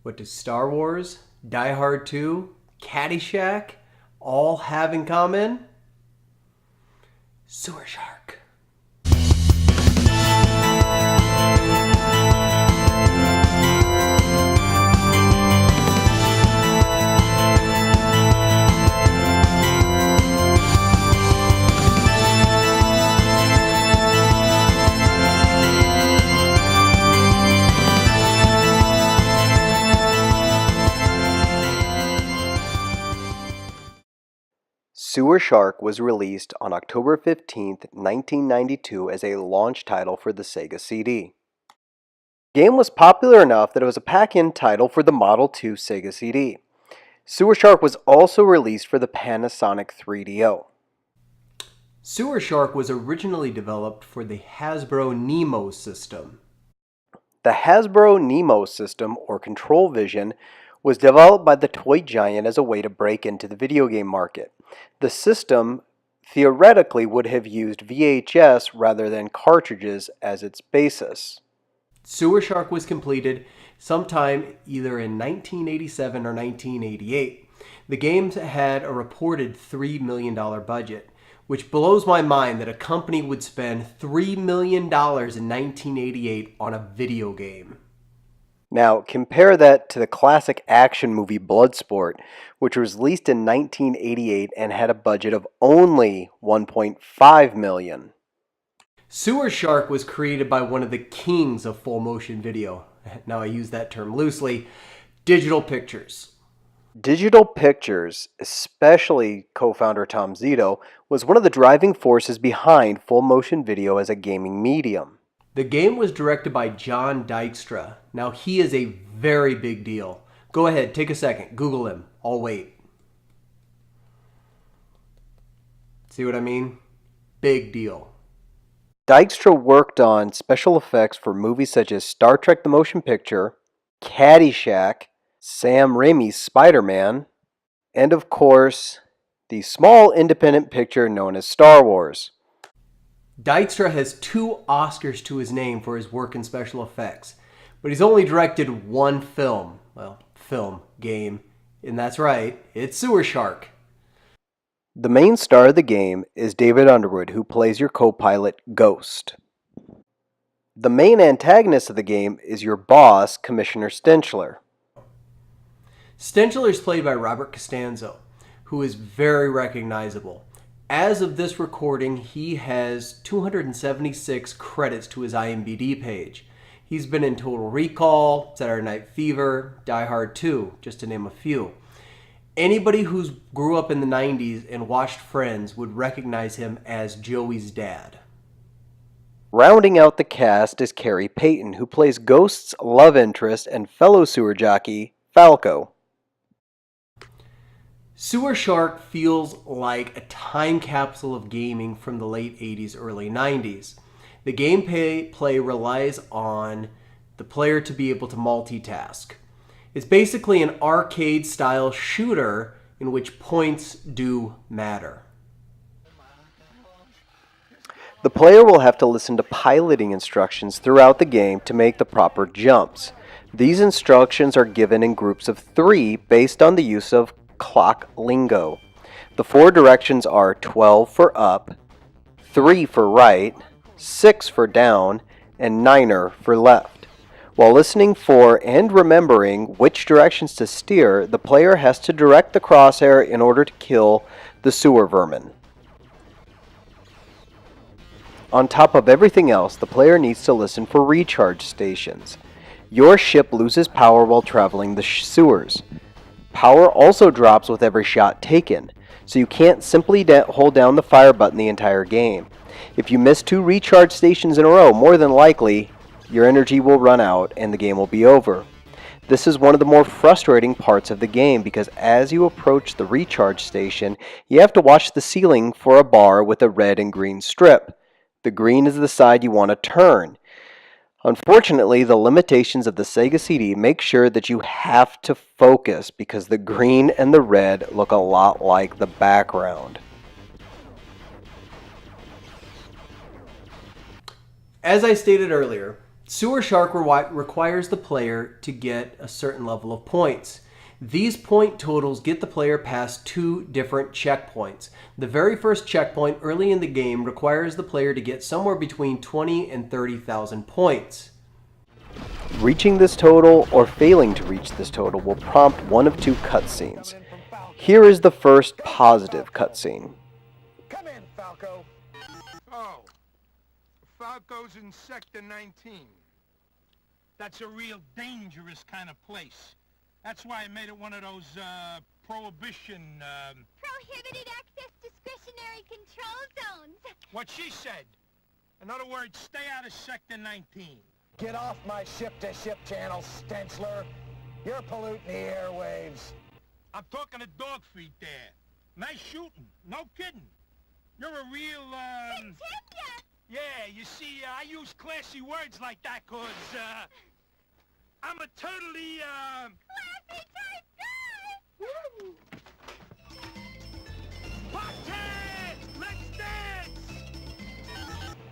What do Star Wars, Die Hard 2, Caddyshack all have in common? Sewer shark. Sewer Shark was released on October 15th, 1992 as a launch title for the Sega CD. The game was popular enough that it was a pack-in title for the Model 2 Sega CD. Sewer Shark was also released for the Panasonic 3DO. Sewer Shark was originally developed for the Hasbro Nemo system. The Hasbro Nemo system, or Control Vision, was developed by the toy giant as a way to break into the video game market. The system theoretically would have used VHS rather than cartridges as its basis. Sewer Shark was completed sometime either in 1987 or 1988. The game had a reported $3 million budget, which blows my mind that a company would spend $3 million in 1988 on a video game. Now, compare that to the classic action movie Bloodsport, which was released in 1988 and had a budget of only $1.5 million. Sewer Shark was created by one of the kings of full motion video. Now I use that term loosely. Digital Pictures. Digital Pictures, especially co-founder Tom Zito, was one of the driving forces behind full motion video as a gaming medium. The game was directed by John Dykstra. Now he is a very big deal. Go ahead, take a second, Google him. I'll wait. See what I mean? Big deal. Dykstra worked on special effects for movies such as Star Trek the Motion Picture, Caddyshack, Sam Raimi's Spider-Man, and of course, the small independent picture known as Star Wars. Dykstra has 2 Oscars to his name for his work in special effects, but he's only directed one film. Well, game, and that's right, it's Sewer Shark. The main star of the game is David Underwood, who plays your co-pilot, Ghost. The main antagonist of the game is your boss, Commissioner Stenchler. Stenchler is played by Robert Costanzo, who is very recognizable. As of this recording, he has 276 credits to his IMDb page. He's been in Total Recall, Saturday Night Fever, Die Hard 2, just to name a few. Anybody who grew up in the 90s and watched Friends would recognize him as Joey's dad. Rounding out the cast is Carrie Payton, who plays Ghost's love interest and fellow sewer jockey, Falco. Sewer Shark feels like a time capsule of gaming from the late 80s, early 90s. The gameplay relies on the player to be able to multitask. It's basically an arcade-style shooter in which points do matter. The player will have to listen to piloting instructions throughout the game to make the proper jumps. These instructions are given in groups of 3 based on the use of clock lingo. The 4 directions are 12 for up, 3 for right, 6 for down, and 9er for left. While listening for and remembering which directions to steer, the player has to direct the crosshair in order to kill the sewer vermin. On top of everything else, the player needs to listen for recharge stations. Your ship loses power while traveling the sewers. Power also drops with every shot taken, so you can't simply hold down the fire button the entire game. If you miss 2 recharge stations in a row, more than likely, your energy will run out and the game will be over. This is one of the more frustrating parts of the game because as you approach the recharge station, you have to watch the ceiling for a bar with a red and green strip. The green is the side you want to turn. Unfortunately, the limitations of the Sega CD make sure that you have to focus because the green and the red look a lot like the background. As I stated earlier, Sewer Shark requires the player to get a certain level of points. These point totals get the player past 2 different checkpoints. The very first checkpoint early in the game requires the player to get somewhere between 20 and 30,000 points. Reaching this total or failing to reach this total will prompt one of 2 cutscenes. Here is the first positive cutscene. Come in, Falco. Oh, Falco's in Sector 19. That's a real dangerous kind of place. That's why I made it one of those, prohibition, Prohibited access discretionary control zones. what she said. In other words, stay out of Sector 19. Get off my ship-to-ship channel, Stenchler. You're polluting the airwaves. I'm talking to dog feet there. Nice shooting. No kidding. You're a real, Continue! Yeah, you see, I use classy words like that 'cause, I'm a totally, Classy type guy! Woo! Party! Let's dance!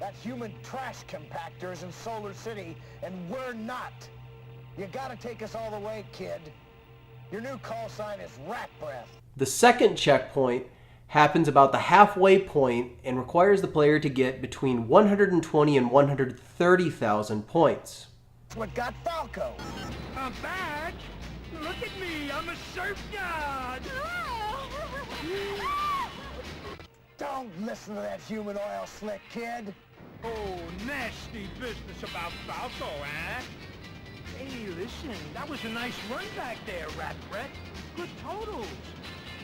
That's human trash compactors in Solar City, and we're not. You gotta take us all the way, kid. Your new call sign is Rat Breath. The second checkpoint happens about the halfway point and requires the player to get between 120 and 130,000 points. That's what got Falco. I'm back! Look at me, I'm a surf god! Don't listen to that human oil slick, kid. Oh, nasty business about Falco, eh? Hey, listen, that was a nice run back there, Rat Brett. Good totals.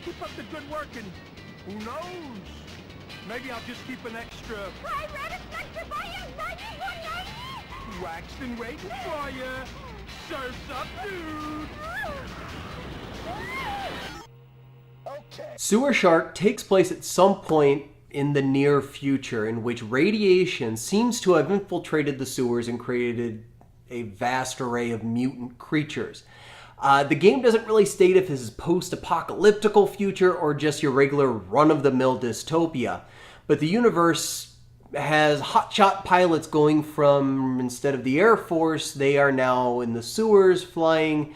Keep up the good work and who knows? Maybe I'll just keep an extra Hi, Red Inspector Fire 9190! waxed and waiting for you. Surf's up, dude! Okay. Sewer Shark takes place at some point in the near future in which radiation seems to have infiltrated the sewers and created a vast array of mutant creatures. The game doesn't really state if this is post-apocalyptical future or just your regular run-of-the-mill dystopia, but the universe has hotshot pilots going from, instead of the Air Force, they are now in the sewers flying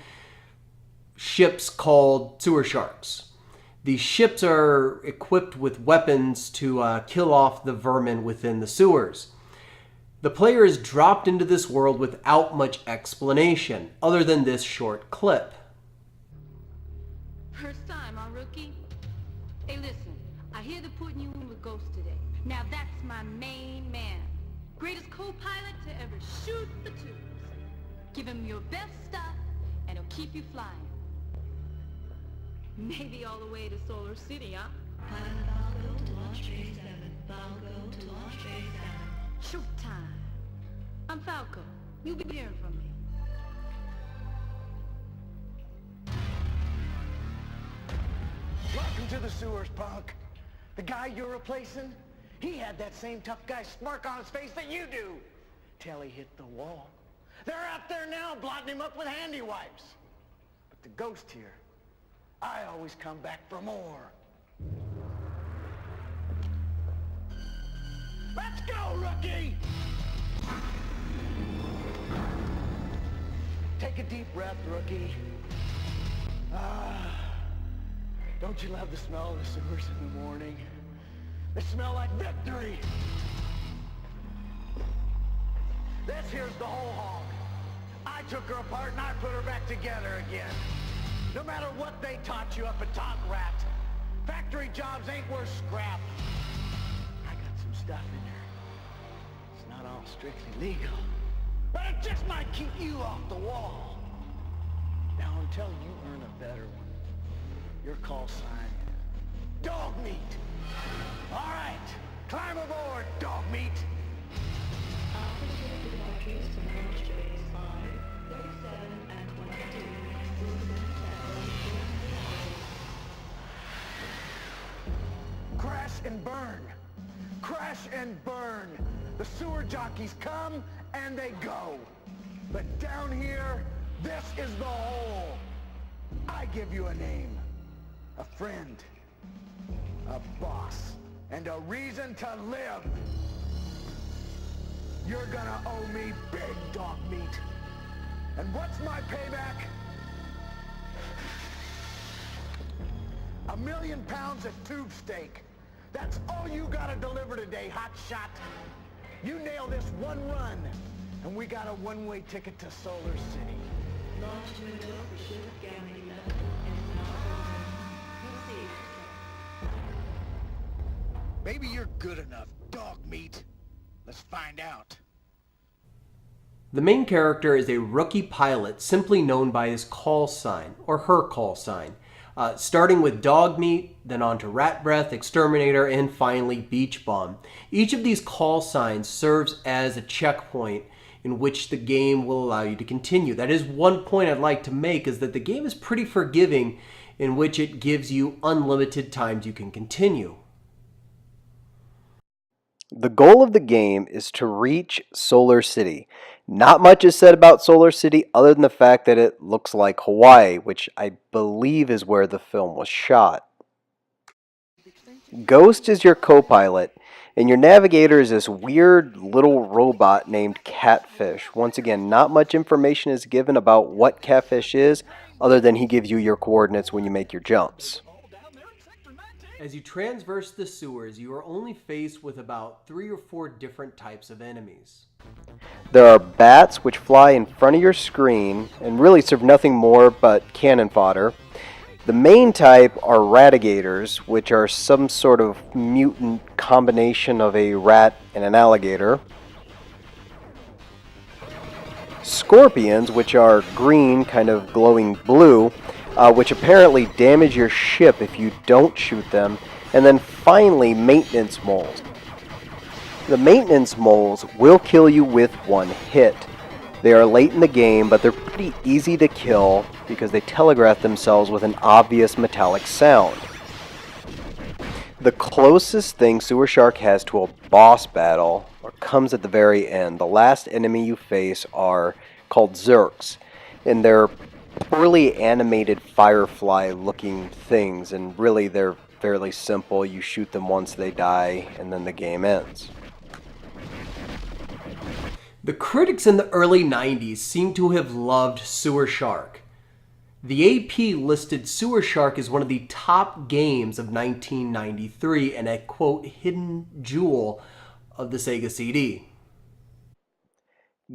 ships called Sewer Sharks. These ships are equipped with weapons to kill off the vermin within the sewers. The player is dropped into this world without much explanation, other than this short clip. First time, huh, rookie? Hey, listen, I hear they're putting you in with Ghost today. Now that's my main man. Greatest co-pilot to ever shoot the tubes. Give him your best stuff, and he'll keep you flying. Maybe all the way to Solar City, huh? Pilot Falco to launch Phase 7. Falco to launch Phase 7. Shoot time. I'm Falco. You'll be hearing from me. Welcome to the sewers, punk. The guy you're replacing, he had that same tough guy smirk on his face that you do. Till he hit the wall. They're out there now blotting him up with handy wipes. But the ghost here, I always come back for more. Let's go, rookie! Take a deep breath, rookie. Don't you love the smell of the sewers in the morning? They smell like victory! This here's the whole hog. I took her apart and I put her back together again. No matter what they taught you up at Tot Rat, factory jobs ain't worth scrap. I got some stuff in her. It's not all strictly legal, but it just might keep you off the wall. Now until you earn a better one, your call sign, Dog Meat. All right, climb aboard, Dog Meat. Alpha ship departures to launch Phase 5, 37, and 22. Will send Crash and burn. Crash and burn. The sewer jockeys come and they go. But down here, this is the hole. I give you a name, a friend, a boss, and a reason to live. You're gonna owe me big dog meat. And what's my payback? 1,000,000 pounds of tube steak. That's all you gotta deliver today, hot shot. You nail this one run, and we got a one-way ticket to Solar City. Launch window for ship Gamma 11 is now open. Proceed. Maybe you're good enough, dog meat. Let's find out. The main character is a rookie pilot simply known by his call sign, or her call sign. Starting with Dog Meat, then on to Rat Breath, Exterminator, and finally Beach Bomb. Each of these call signs serves as a checkpoint in which the game will allow you to continue. That is one point I'd like to make, is that the game is pretty forgiving in which it gives you unlimited times you can continue. The goal of the game is to reach Solar City. Not much is said about Solar City other than the fact that it looks like Hawaii, which I believe is where the film was shot. Ghost is your co-pilot, and your navigator is this weird little robot named Catfish. Once again, not much information is given about what Catfish is, other than he gives you your coordinates when you make your jumps. As you traverse the sewers, you are only faced with about 3 or 4 different types of enemies. There are bats which fly in front of your screen and really serve nothing more but cannon fodder. The main type are ratigators, which are some sort of mutant combination of a rat and an alligator. Scorpions, which are green, kind of glowing blue, which apparently damage your ship if you don't shoot them. And then finally, maintenance moles. The maintenance moles will kill you with one hit. They are late in the game, but they're pretty easy to kill because they telegraph themselves with an obvious metallic sound. The closest thing Sewer Shark has to a boss battle comes at the very end. The last enemy you face are called Zerks, and they're poorly animated firefly looking things, and really they're fairly simple. You shoot them once, they die, and then the game ends. The critics in the early 90s seem to have loved Sewer Shark. The AP listed Sewer Shark as one of the top games of 1993 and a, quote, hidden jewel of the Sega CD.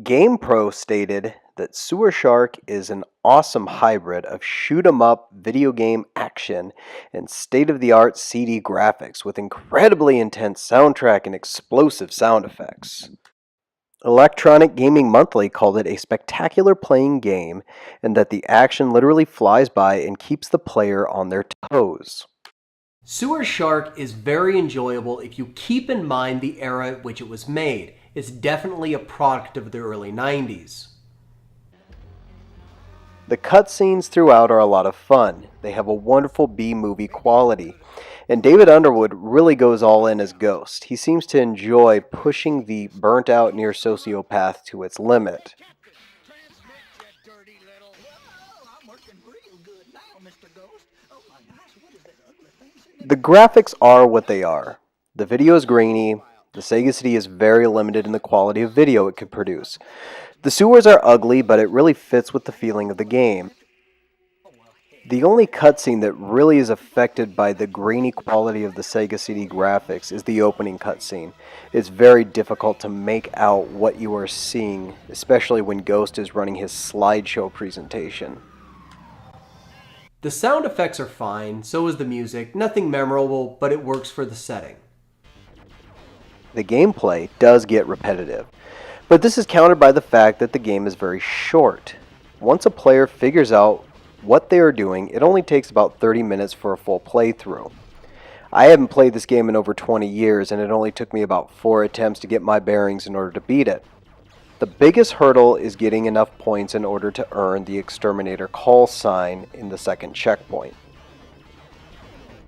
GamePro stated that Sewer Shark is an awesome hybrid of shoot-'em-up video game action and state-of-the-art CD graphics with incredibly intense soundtrack and explosive sound effects. Electronic Gaming Monthly called it a spectacular playing game and that the action literally flies by and keeps the player on their toes. Sewer Shark is very enjoyable if you keep in mind the era at which it was made. It's definitely a product of the early 90s. The cutscenes throughout are a lot of fun. They have a wonderful B-movie quality. And David Underwood really goes all in as Ghost. He seems to enjoy pushing the burnt-out near sociopath to its limit. The graphics are what they are. The video is grainy. The Sega CD is very limited in the quality of video it could produce. The sewers are ugly, but it really fits with the feeling of the game. The only cutscene that really is affected by the grainy quality of the Sega CD graphics is the opening cutscene. It's very difficult to make out what you are seeing, especially when Ghost is running his slideshow presentation. The sound effects are fine, so is the music. Nothing memorable, but it works for the setting. The gameplay does get repetitive, but this is countered by the fact that the game is very short. Once a player figures out what they are doing, it only takes about 30 minutes for a full playthrough. I haven't played this game in over 20 years, and it only took me about 4 attempts to get my bearings in order to beat it. The biggest hurdle is getting enough points in order to earn the Exterminator call sign in the second checkpoint.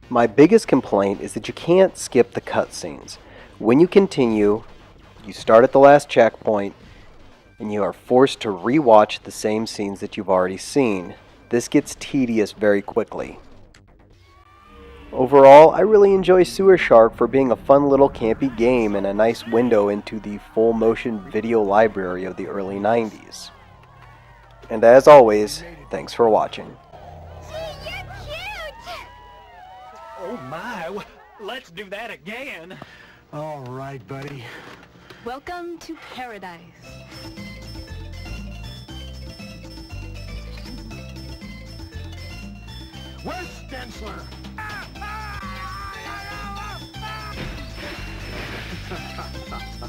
My biggest complaint is that you can't skip the cutscenes. When you continue, you start at the last checkpoint, and you are forced to re-watch the same scenes that you've already seen. This gets tedious very quickly. Overall, I really enjoy Sewer Shark for being a fun little campy game and a nice window into the full motion video library of the early 90s. And as always, thanks for watching. Gee, you're cute! Oh my, let's do that again. All right, buddy. Welcome to paradise. Where's Stensler?